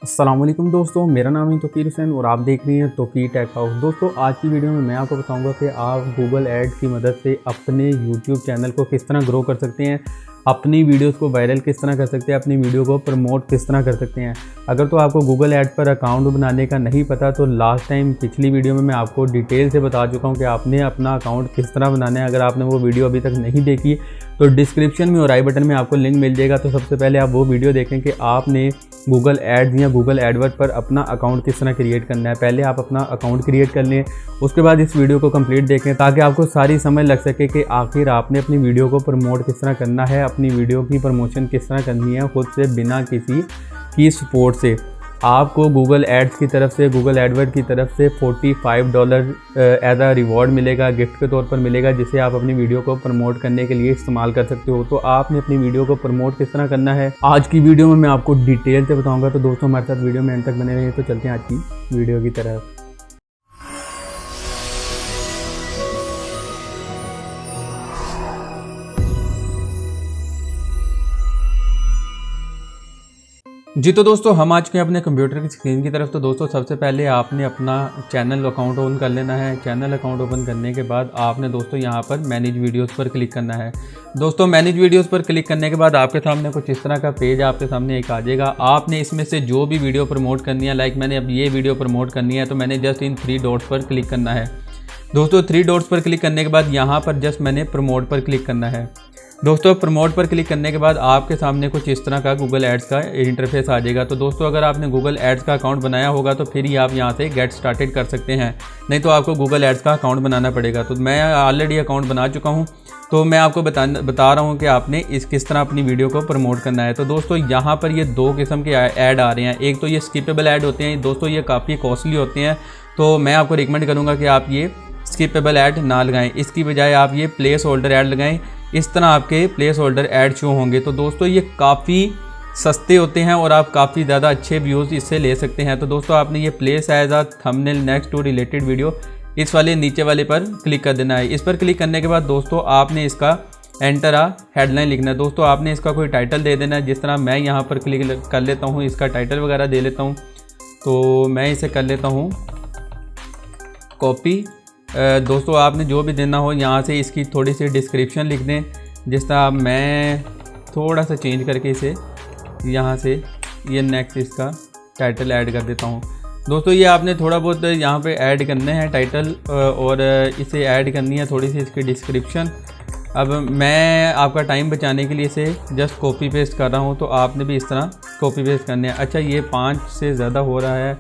अस्सलाम वालेकुम दोस्तों, मेरा नाम है तौकीर हुसैन और आप देख रहे हैं तौकीर टेक हाउस। दोस्तों, आज की वीडियो में मैं आपको बताऊंगा कि आप गूगल एड्स की मदद से अपने यूट्यूब चैनल को किस तरह ग्रो कर सकते हैं, अपनी वीडियोस को वायरल किस तरह कर सकते हैं, अपनी वीडियो को प्रमोट किस तरह कर सकते हैं। अगर तो आपको गूगल एड्स पर अकाउंट बनाने का नहीं पता तो लास्ट टाइम पिछली वीडियो में मैं आपको डिटेल से बता चुका हूं कि आपने अपना अकाउंट किस तरह बनाना है। अगर आपने वो वीडियो अभी तक नहीं देखी तो डिस्क्रिप्शन में और आई बटन में आपको लिंक मिल जाएगा। तो सबसे पहले आप वो वीडियो देखें कि आपने गूगल एड्स या गूगल एडवर्ड पर अपना अकाउंट किस तरह क्रिएट करना है। पहले आप अपना अकाउंट क्रिएट कर लें, उसके बाद इस वीडियो को कंप्लीट देखें ताकि आपको सारी समझ लग सके कि आखिर आपने अपनी वीडियो को प्रमोट किस तरह करना है, अपनी वीडियो की प्रमोशन किस तरह करनी है खुद से बिना किसी की सपोर्ट से। आपको गूगल एड्स की तरफ से, गूगल एडवर्ड की तरफ से $45 एज अ रिवॉर्ड मिलेगा, गिफ्ट के तौर पर मिलेगा, जिसे आप अपनी वीडियो को प्रमोट करने के लिए इस्तेमाल कर सकते हो। तो आपने अपनी वीडियो को प्रमोट किस तरह करना है आज की वीडियो में मैं आपको डिटेल से बताऊंगा। तो दोस्तों, हमारे साथ वीडियो में एंड तक बने रहिए। तो चलते हैं आज की वीडियो की तरफ। जी तो दोस्तों, हम आ चुके हैं अपने कंप्यूटर की स्क्रीन की तरफ। तो दोस्तों, सबसे पहले आपने अपना चैनल अकाउंट ओपन कर लेना है। चैनल अकाउंट ओपन करने के बाद आपने दोस्तों यहाँ पर मैनेज वीडियोस पर क्लिक करना है। दोस्तों, मैनेज वीडियोस पर क्लिक करने के बाद आपके सामने कुछ इस तरह का पेज आपके सामने एक आ जाएगा। आपने इसमें से जो भी वीडियो प्रमोट करनी है, लाइक मैंने अब ये वीडियो प्रमोट करनी है तो मैंने जस्ट इन 3 डॉट्स पर क्लिक करना है। दोस्तों, 3 डॉट्स पर क्लिक करने के बाद यहाँ पर जस्ट मैंने प्रमोट पर क्लिक करना है। दोस्तों, प्रमोट पर क्लिक करने के बाद आपके सामने कुछ इस तरह का गूगल एड्स का इंटरफेस आ जाएगा। तो दोस्तों, अगर आपने गूगल एड्स का अकाउंट बनाया होगा तो फिर ही आप यहाँ से गेट स्टार्टेड कर सकते हैं, नहीं तो आपको गूगल एड्स का अकाउंट बनाना पड़ेगा। तो मैं ऑलरेडी अकाउंट बना चुका हूँ, तो मैं आपको बता रहा हूँ कि आपने किस तरह अपनी वीडियो को प्रमोट करना है। तो दोस्तों, यहाँ पर ये 2 किस्म के ऐड आ रहे हैं। एक तो ये स्किपेबल ऐड होते हैं दोस्तों, ये काफ़ी कॉस्टली होते हैं, तो मैं आपको रिकमेंड करूँगा कि आप ये स्किपेबल ऐड ना लगाएं। इसकी बजाय आप ये प्लेस होल्डर ऐड लगाएं। इस तरह आपके प्लेस होल्डर ऐड शो होंगे। तो दोस्तों, ये काफ़ी सस्ते होते हैं और आप काफ़ी ज़्यादा अच्छे व्यूज़ इससे ले सकते हैं। तो दोस्तों, आपने ये place as a thumbnail next to related video, इस वाले नीचे वाले पर क्लिक कर देना है। इस पर क्लिक करने के बाद दोस्तों, आपने इसका एंटर आ हेडलाइन लिखना है। दोस्तों, आपने इसका कोई टाइटल दे देना है। जिस तरह मैं यहाँ पर क्लिक कर लेता हूँ, इसका टाइटल वगैरह दे लेता हूँ। तो मैं इसे कर लेता हूँ कॉपी। दोस्तों, आपने जो भी देना हो यहाँ से इसकी थोड़ी सी डिस्क्रिप्शन लिख दें। जिस तरह मैं थोड़ा सा चेंज करके इसे यहाँ से ये नेक्स्ट इसका टाइटल ऐड कर देता हूँ। दोस्तों, ये आपने थोड़ा बहुत यहाँ पे ऐड करने हैं टाइटल, और इसे ऐड करनी है थोड़ी सी इसकी डिस्क्रिप्शन। अब मैं आपका टाइम बचाने के लिए इसे जस्ट कॉपी पेस्ट कर रहा हूँ, तो आपने भी इस तरह कॉपी पेस्ट करने हैं। अच्छा, ये 5 से ज़्यादा हो रहा है,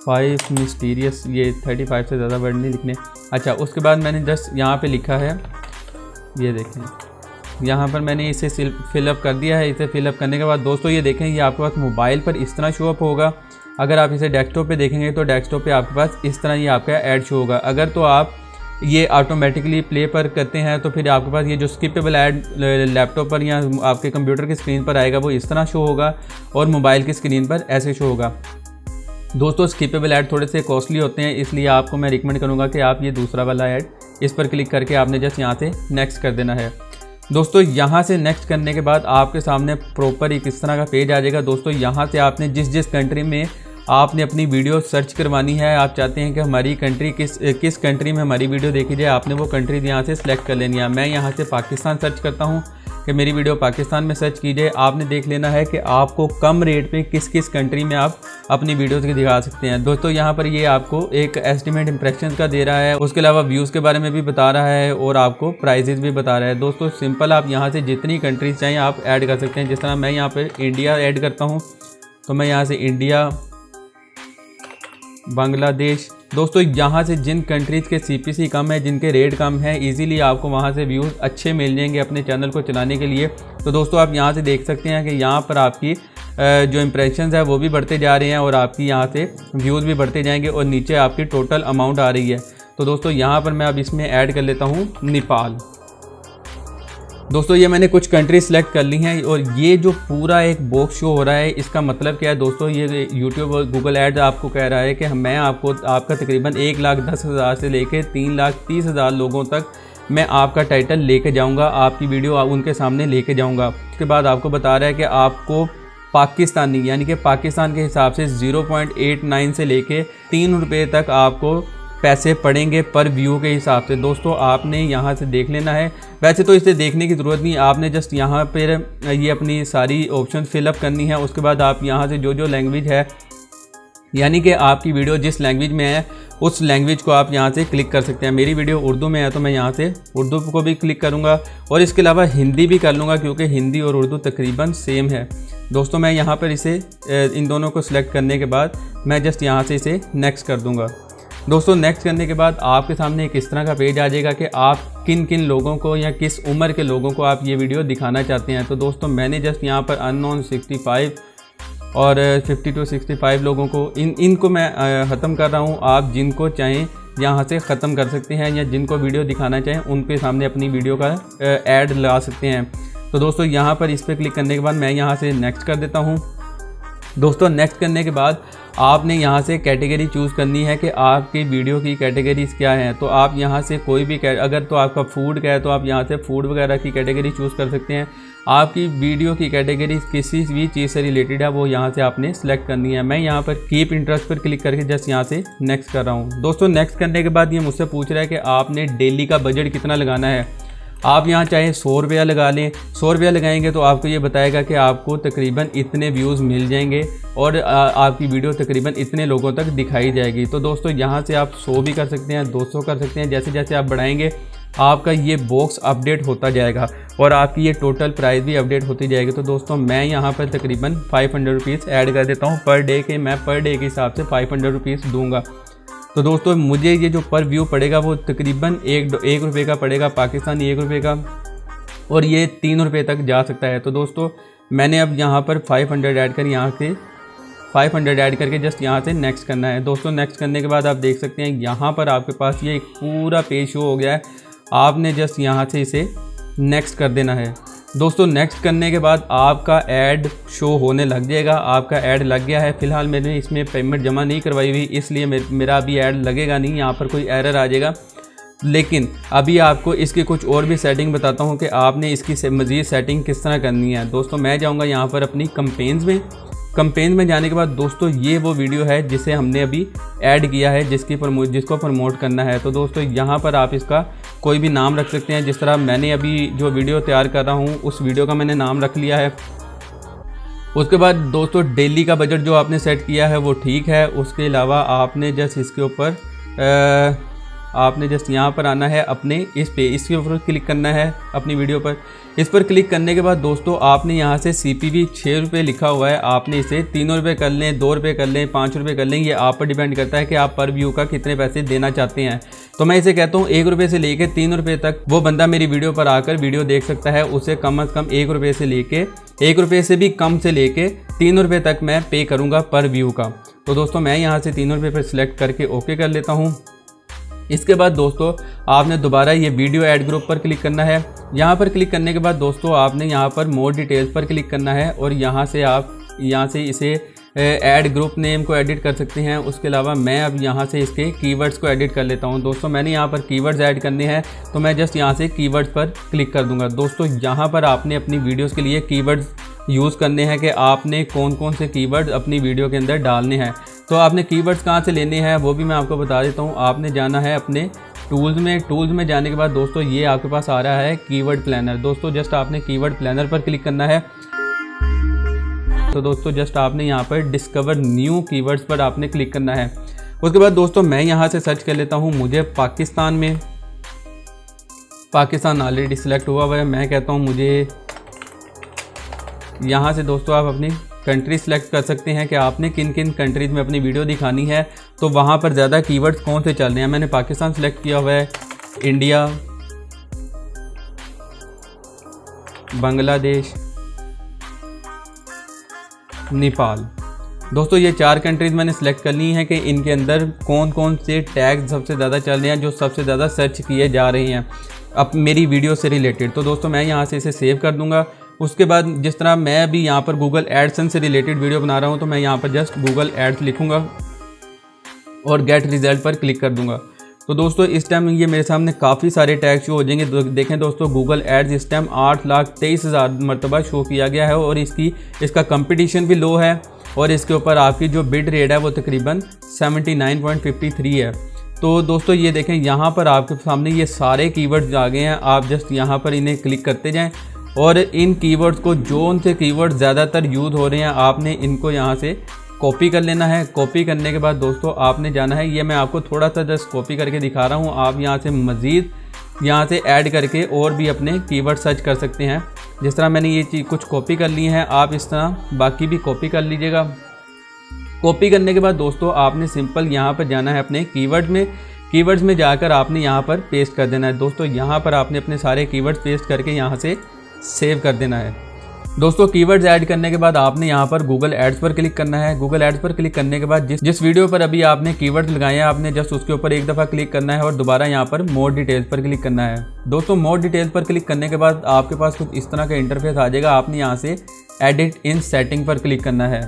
5 मिस्टीरियस, ये 35 से ज़्यादा वर्ड नहीं लिखने। अच्छा, उसके बाद मैंने जस्ट यहाँ पे लिखा है, ये देखें यहाँ पर मैंने इसे फिलअप कर दिया है। इसे फिलअप करने के बाद दोस्तों, ये देखें, ये आपके पास मोबाइल पर इस तरह शो अप होगा। अगर आप इसे डेस्कटॉप पे देखेंगे तो डेस्कटॉप पे आपके पास इस तरह ये आपका ऐड शो होगा। अगर तो आप ये ऑटोमेटिकली प्ले पर करते हैं तो फिर आपके पास ये जो स्किपेबल ऐड लैपटॉप पर या आपके कंप्यूटर की स्क्रीन पर आएगा वो इस तरह शो होगा, और मोबाइल की स्क्रीन पर ऐसे शो होगा। दोस्तों, स्किपेबल ऐड थोड़े से कॉस्टली होते हैं, इसलिए आपको मैं रिकमेंड करूंगा कि आप ये दूसरा वाला ऐड, इस पर क्लिक करके आपने जस्ट यहाँ से नेक्स्ट कर देना है। दोस्तों, यहाँ से नेक्स्ट करने के बाद आपके सामने प्रॉपर एक इस तरह का पेज आ जाएगा। दोस्तों, यहाँ से आपने जिस कंट्री में आपने अपनी वीडियो सर्च करवानी है, आप चाहते हैं कि हमारी कंट्री किस कंट्री में हमारी वीडियो देखी जाए, आपने वो कंट्री यहाँ से सिलेक्ट कर लेनी है। मैं यहाँ से पाकिस्तान सर्च करता हूँ कि मेरी वीडियो पाकिस्तान में सर्च कीजिए। आपने देख लेना है कि आपको कम रेट पे किस कंट्री में आप अपनी वीडियोज़ की दिखा सकते हैं। दोस्तों, यहाँ पर ये आपको एक एस्टिमेट इंप्रेशन का दे रहा है, उसके अलावा व्यूज़ के बारे में भी बता रहा है और आपको प्राइजेज़ भी बता रहा है। दोस्तों, सिंपल आप यहाँ से जितनी कंट्रीज चाहें आप ऐड कर सकते हैं। जिस तरह मैं यहाँ पर इंडिया ऐड करता हूँ, तो मैं यहाँ से इंडिया, बांग्लादेश। दोस्तों, यहाँ से जिन कंट्रीज़ के CPC कम है, जिनके रेट कम है, इजीली आपको वहाँ से व्यूज़ अच्छे मिल जाएंगे अपने चैनल को चलाने के लिए। तो दोस्तों, आप यहाँ से देख सकते हैं कि यहाँ पर आपकी जो इम्प्रेशंस है वो भी बढ़ते जा रहे हैं और आपकी यहाँ से व्यूज़ भी बढ़ते जाएंगे और नीचे आपकी टोटल अमाउंट आ रही है। तो दोस्तों, यहाँ पर मैं अब इसमें ऐड कर लेता हूँ नेपाल। दोस्तों, ये मैंने कुछ कंट्री सेलेक्ट कर ली हैं और ये जो पूरा एक बॉक्स शो हो रहा है, इसका मतलब क्या है दोस्तों, ये यूट्यूब और गूगल एड्स आपको कह रहा है कि मैं आपका तकरीबन 1,10,000 से लेकर 3,30,000 लोगों तक मैं आपका टाइटल लेके जाऊंगा, आपकी वीडियो उनके सामने लेके जाऊंगा। उसके बाद आपको बता रहा है कि आपको पाकिस्तानी यानी कि पाकिस्तान के हिसाब से 0.89 से लेके 3 रुपये तक आपको पैसे पड़ेंगे पर व्यू के हिसाब से। दोस्तों आपने यहाँ से देख लेना है, वैसे तो इसे देखने की ज़रूरत नहीं, आपने जस्ट यहाँ पर ये अपनी सारी ऑप्शन फिलअप करनी है। उसके बाद आप यहाँ से जो लैंग्वेज है यानी कि आपकी वीडियो जिस लैंग्वेज में है उस लैंग्वेज को आप यहाँ से क्लिक कर सकते हैं। मेरी वीडियो उर्दू में है तो मैं यहाँ से उर्दू को भी क्लिक करूँगा और इसके अलावा हिंदी भी कर लूँगा क्योंकि हिंदी और उर्दू तकरीबन सेम है। दोस्तों मैं यहाँ पर इसे इन दोनों को सिलेक्ट करने के बाद मैं जस्ट यहाँ से इसे नेक्स्ट कर दूँगा। दोस्तों नेक्स्ट करने के बाद आपके सामने एक इस तरह का पेज आ जाएगा कि आप किन किन लोगों को या किस उम्र के लोगों को आप ये वीडियो दिखाना चाहते हैं। तो दोस्तों मैंने जस्ट यहाँ पर अननोन 65 और 50 to 65 लोगों को इनको मैं ख़त्म कर रहा हूँ। आप जिनको चाहें यहाँ से ख़त्म कर सकते हैं या जिनको वीडियो दिखाना चाहें उनके सामने अपनी वीडियो का ऐड लगा सकते हैं। तो दोस्तों यहाँ पर इस पर क्लिक करने के बाद मैं यहाँ से नेक्स्ट कर देता हूँ। दोस्तों नेक्स्ट करने के बाद आपने यहाँ से कैटेगरी चूज़ करनी है कि आपकी वीडियो की कैटेगरीज़ क्या हैं। तो आप यहाँ से कोई भी अगर तो आपका फूड का है तो आप यहाँ से फूड वगैरह की कैटेगरी चूज़ कर सकते हैं। आपकी वीडियो की कैटेगरी किसी भी चीज़ से रिलेटेड है वो यहाँ से आपने सेलेक्ट करनी है। मैं यहाँ पर कीप इंटरेस्ट पर क्लिक करके जस्ट यहाँ से नेक्स्ट कर रहा हूँ। दोस्तों नेक्स्ट करने के बाद ये मुझसे पूछ रहा है कि आपने डेली का बजट कितना लगाना है। आप यहाँ चाहे 100 रुपया लगा लें, 100 रुपया लगाएंगे तो आपको ये बताएगा कि आपको तकरीबन इतने व्यूज़ मिल जाएंगे और आपकी वीडियो तकरीबन इतने लोगों तक दिखाई जाएगी। तो दोस्तों यहाँ से आप 100 भी कर सकते हैं, 200 कर सकते हैं। जैसे जैसे आप बढ़ाएंगे आपका ये बॉक्स अपडेट होता जाएगा और आपकी ये टोटल प्राइस भी अपडेट होती जाएगी। तो दोस्तों मैं यहाँ पर तकरीबन 500 रुपीज़ ऐड कर देता हूँ पर डे के। मैं पर डे के हिसाब से 500 रुपीज़ दूँगा। तो दोस्तों मुझे ये जो पर व्यू पड़ेगा वो तकरीबन 1 रुपये का पड़ेगा, पाकिस्तानी 1 रुपये का, और ये 3 रुपये तक जा सकता है। तो दोस्तों मैंने अब यहाँ पर 500 ऐड कर यहाँ से 500 ऐड करके जस्ट यहाँ से नेक्स्ट करना है। दोस्तों नेक्स्ट करने के बाद आप देख सकते हैं यहाँ पर आपके पास ये एक पूरा पेज शो हो गया है। आपने जस्ट यहाँ से इसे नेक्स्ट कर देना है। दोस्तों नेक्स्ट करने के बाद आपका ऐड शो होने लग जाएगा। आपका ऐड लग गया है। फ़िलहाल मैंने इसमें पेमेंट जमा नहीं करवाई हुई इसलिए मेरा अभी ऐड लगेगा नहीं, यहाँ पर कोई एरर आ जाएगा। लेकिन अभी आपको इसकी कुछ और भी सेटिंग बताता हूँ कि आपने इसकी मज़ीद सेटिंग किस तरह करनी है। दोस्तों मैं जाऊँगा यहाँ पर अपनी कंपेन्स में जाने के बाद दोस्तों ये वो वीडियो है जिसे हमने अभी ऐड किया है, जिसको प्रमोट करना है। तो दोस्तों यहाँ पर आप इसका कोई भी नाम रख सकते हैं। जिस तरह मैंने अभी जो वीडियो तैयार कर रहा हूँ उस वीडियो का मैंने नाम रख लिया है। उसके बाद दोस्तों डेली का बजट जो आपने सेट किया है वो ठीक है। उसके अलावा आपने जस्ट इसके ऊपर आपने जस्ट यहाँ पर आना है अपने इसके ऊपर क्लिक करना है अपनी वीडियो पर। इस पर क्लिक करने के बाद दोस्तों आपने यहाँ से CPV 6 रुपये लिखा हुआ है, आपने इसे 3 रुपये कर लें, 2 रुपये कर लें, 5 रुपये कर लें। ये आप पर डिपेंड करता है कि आप पर व्यू का कितने पैसे देना चाहते हैं। तो मैं इसे कहता हूँ 1 रुपये से लेके 3 रुपये तक वो बंदा मेरी वीडियो पर आकर वीडियो देख सकता है। उसे कम से कम 1 रुपये से लेके 1 रुपये से भी कम से लेके 3 रुपये तक मैं पे करूँगा पर व्यू का। तो दोस्तों मैं यहाँ से 3 रुपये पर सिलेक्ट करके ओके कर लेता हूँ। इसके बाद दोस्तों आपने दोबारा ये वीडियो ऐड ग्रुप पर क्लिक करना है। यहाँ पर क्लिक करने के बाद दोस्तों आपने यहाँ पर मोर डिटेल्स पर क्लिक करना है और यहाँ से आप इसे ऐड ग्रुप नेम को एडिट कर सकते हैं। उसके अलावा मैं अब यहाँ से इसके कीवर्ड्स को एडिट कर लेता हूँ। दोस्तों मैंने यहाँ पर कीवर्ड्स ऐड करने हैं तो मैं जस्ट यहाँ से कीवर्ड्स पर क्लिक कर दूँगा। दोस्तों यहाँ पर आपने अपनी वीडियोज़ के लिए कीवर्ड्स यूज़ करने हैं कि आपने कौन कौन से कीवर्ड्स अपनी वीडियो के अंदर डालने हैं। तो आपने कीवर्ड्स कहाँ से लेने हैं वो भी मैं आपको बता देता हूँ। आपने जाना है अपने टूल्स में जाने के बाद दोस्तों ये आपके पास आ रहा है कीवर्ड प्लानर। दोस्तों जस्ट आपने कीवर्ड प्लानर पर क्लिक करना है। तो दोस्तों जस्ट आपने यहाँ पर डिस्कवर न्यू कीवर्ड्स पर आपने क्लिक करना है। उसके बाद दोस्तों मैं यहाँ से सर्च कर लेता हूँ। मुझे पाकिस्तान ऑलरेडी सिलेक्ट हुआ है। मैं कहता हूँ मुझे यहाँ से दोस्तों आप अपनी कंट्री सेलेक्ट कर सकते हैं कि आपने किन किन कंट्रीज़ में अपनी वीडियो दिखानी है, तो वहाँ पर ज़्यादा कीवर्ड्स कौन से चल रहे हैं। मैंने पाकिस्तान सेलेक्ट किया हुआ है, इंडिया, बांग्लादेश, नेपाल। दोस्तों ये 4 कंट्रीज़ मैंने सेलेक्ट कर ली हैं कि इनके अंदर कौन कौन से टैग सबसे ज़्यादा चल रहे हैं, जो सबसे ज़्यादा सर्च किए जा रहे हैं अब मेरी वीडियो से रिलेटेड। तो दोस्तों मैं यहाँ से इसे सेव कर दूँगा। उसके बाद जिस तरह मैं अभी यहाँ पर गूगल एडसेंस से रिलेटेड वीडियो बना रहा हूँ तो मैं यहाँ पर जस्ट गूगल एड्स लिखूँगा और गेट रिजल्ट पर क्लिक कर दूँगा। तो दोस्तों इस टाइम ये मेरे सामने काफ़ी सारे टैग शो हो जाएंगे। देखें दोस्तों, गूगल एड्स इस टाइम 8,23,000 मरतबा शो किया गया है और इसका कंपटीशन भी लो है और इसके ऊपर आपकी जो बिड रेट है वो तकरीबन 79.53 है। तो दोस्तों ये देखें, यहाँ पर आपके सामने ये सारे कीवर्ड्स आ गए हैं। आप जस्ट यहाँ पर इन्हें क्लिक करते जाएं और इन कीवर्ड्स को, जो उनसे कीवर्ड ज़्यादातर यूज़ हो रहे हैं, आपने इनको यहाँ से कॉपी कर लेना है। कॉपी करने के बाद दोस्तों आपने जाना है, ये मैं आपको थोड़ा सा जस्ट कॉपी करके दिखा रहा हूँ। आप यहाँ से मज़ीद यहाँ से ऐड करके और भी अपने कीवर्ड सर्च कर सकते हैं। जिस तरह मैंने ये चीज़ कुछ कॉपी कर ली है, आप इस तरह बाकी भी कॉपी कर लीजिएगा। कॉपी करने के बाद दोस्तों आपने सिंपल यहाँ पर जाना है अपने कीवर्ड्स में जाकर आपने यहाँ पर पेस्ट कर देना है। दोस्तों यहाँ पर आपने अपने सारे कीवर्ड्स पेस्ट करके यहाँ से सेव कर देना है। दोस्तों कीवर्ड्स ऐड करने के बाद आपने यहाँ पर गूगल एड्स पर क्लिक करना है। गूगल एड्स पर क्लिक करने के बाद जिस वीडियो पर अभी आपने कीवर्ड्स लगाए हैं, आपने जस्ट उसके ऊपर एक दफ़ा क्लिक करना है और दोबारा यहाँ पर मोर डिटेल्स पर क्लिक करना है। दोस्तों मोर डिटेल्स पर क्लिक करने के बाद आपके पास कुछ इस तरह का इंटरफेस आ जाएगा। आपने यहाँ से एडिट इन सेटिंग पर क्लिक करना है।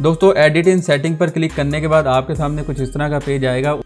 दोस्तों एडिट इन सेटिंग पर क्लिक करने के बाद आपके सामने कुछ इस तरह का पेज आएगा।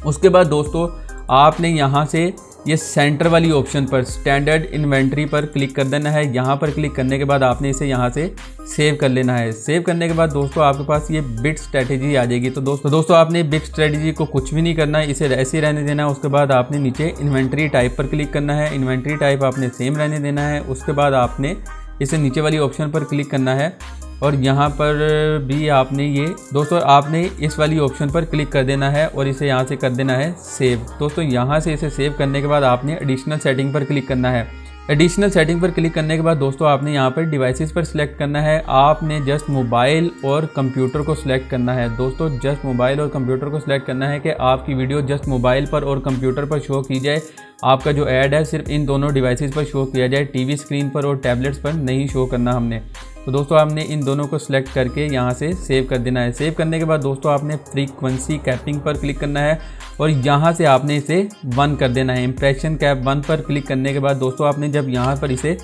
उसके बाद दोस्तों आपने यहाँ से ये सेंटर वाली ऑप्शन पर स्टैंडर्ड इन्वेंट्री पर क्लिक कर देना है। यहाँ पर क्लिक करने के बाद आपने इसे यहाँ से सेव कर लेना है। सेव करने के बाद दोस्तों आपके पास ये बिट स्ट्रेटेजी आ जाएगी। तो दोस्तों आपने बिट स्ट्रेटेजी को कुछ भी नहीं करना है, इसे ऐसे ही रहने देना है। उसके बाद आपने नीचे इन्वेंट्री टाइप पर क्लिक करना है। इन्वेंट्री टाइप आपने सेम रहने देना है। उसके बाद आपने इसे नीचे वाली ऑप्शन पर क्लिक करना है और यहाँ पर भी आपने ये दोस्तों आपने इस वाली ऑप्शन पर क्लिक कर देना है और इसे यहाँ से कर देना है सेव। दोस्तों यहाँ से इसे सेव करने के बाद आपने एडिशनल सेटिंग पर क्लिक करना है। एडिशनल सेटिंग पर क्लिक करने के बाद दोस्तों आपने यहाँ पर डिवाइसेस पर सिलेक्ट करना है। आपने जस्ट मोबाइल और कंप्यूटर को सिलेक्ट करना है। दोस्तों जस्ट मोबाइल और कंप्यूटर को सिलेक्ट करना है कि आपकी वीडियो जस्ट मोबाइल पर और कंप्यूटर पर शो की जाए। आपका जो ऐड है सिर्फ इन दोनों डिवाइसेस पर शो किया जाए, टीवी स्क्रीन पर और टैबलेट्स पर नहीं शो करना हमने। तो दोस्तों आपने इन दोनों को सिलेक्ट करके यहाँ से सेव कर देना है। सेव करने के बाद दोस्तों आपने फ्रीक्वेंसी कैपिंग पर क्लिक करना है और यहाँ से आपने इसे 1 कर देना है। इम्प्रेशन कैप 1 पर क्लिक करने के बाद दोस्तों आपने जब यहाँ पर इसे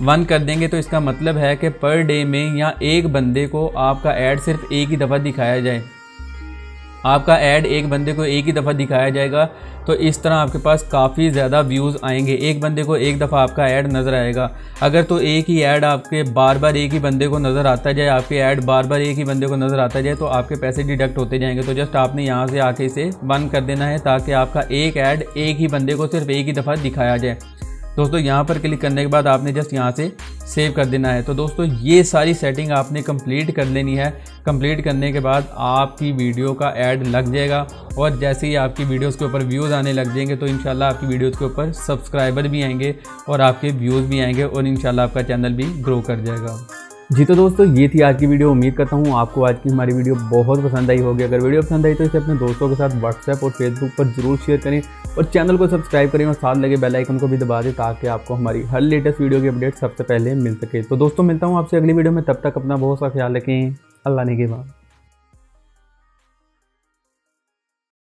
1 कर देंगे तो इसका मतलब है कि पर डे में या एक बंदे को आपका ऐड सिर्फ एक ही दफ़ा दिखाया जाए। आपका ऐड एक बंदे को एक ही दफ़ा दिखाया जाएगा तो इस तरह आपके पास काफ़ी ज़्यादा व्यूज़ आएंगे। एक बंदे को एक दफ़ा आपका ऐड नज़र आएगा। अगर तो एक ही ऐड आपके बार बार एक ही बंदे को नज़र आता जाए, आपके ऐड बार बार एक ही बंदे को नज़र आता जाए तो आपके पैसे डिडक्ट होते जाएंगे। तो जस्ट आपने यहाँ से आके इसे 1 कर देना है ताकि आपका एक ऐड एक ही बंदे को सिर्फ एक ही दफ़ा दिखाया जाए। दोस्तों यहाँ पर क्लिक करने के बाद आपने जस्ट यहाँ से सेव कर देना है। तो दोस्तों ये सारी सेटिंग आपने कंप्लीट कर लेनी है। कंप्लीट करने के बाद आपकी वीडियो का ऐड लग जाएगा और जैसे ही आपकी वीडियोस के ऊपर व्यूज़ आने लग जाएंगे तो इंशाल्लाह आपकी वीडियोस के ऊपर सब्सक्राइबर भी आएंगे और आपके व्यूज़ भी आएंगे और इंशाल्लाह आपका चैनल भी ग्रो कर जाएगा। जी तो दोस्तों ये थी आज की वीडियो। उम्मीद करता हूँ आपको आज की हमारी वीडियो बहुत पसंद आई होगी। अगर वीडियो पसंद आई तो इसे अपने दोस्तों के साथ व्हाट्सएप और फेसबुक पर जरूर शेयर करें और चैनल को सब्सक्राइब करें और साथ लगे बेल आइकन को भी दबा दें ताकि आपको हमारी हर लेटेस्ट वीडियो की अपडेट सबसे पहले मिल सके। तो दोस्तों मिलता हूँ आपसे अगली वीडियो में, तब तक अपना बहुत सा ख्याल रखें। अल्लाह ने के बाद।